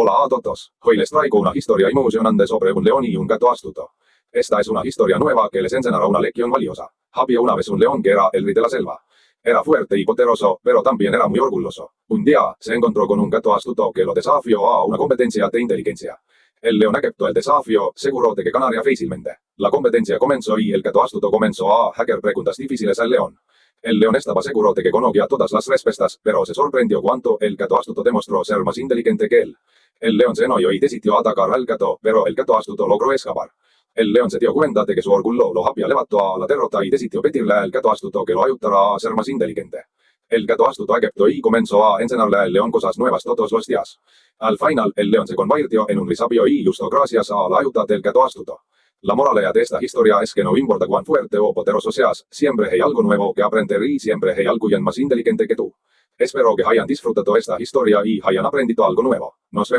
Hola a todos. Hoy les traigo una historia emocionante sobre un león y un gato astuto. Esta es una historia nueva que les enseñará una lección valiosa. Había una vez un león que era el rey de la selva. Era fuerte y poderoso, pero también era muy orgulloso. Un día, se encontró con un gato astuto que lo desafió a una competencia de inteligencia. El león aceptó el desafío, seguro de que ganaría fácilmente. La competencia comenzó y el gato astuto comenzó a hacer preguntas difíciles al león. El león estaba seguro de que conocía todas las respuestas, pero se sorprendió cuando el gato astuto demostró ser más inteligente que él. El león se enojó y decidió atacar al gato, pero el gato astuto logró escapar. El león se dio cuenta de que su orgullo lo había llevado a la derrota y decidió pedirle al gato astuto que lo ayudara a ser más inteligente. El gato astuto aceptó y comenzó a enseñarle al león cosas nuevas todos los días. Al final, el león se convirtió en un rey sabio y justo gracias a la ayuda del gato astuto. La moraleja de esta historia es que no importa cuán fuerte o poderoso seas, siempre hay algo nuevo que aprender y siempre hay alguien más inteligente que tú. Espero que hayan disfrutado esta historia y hayan aprendido algo nuevo. Nos vemos.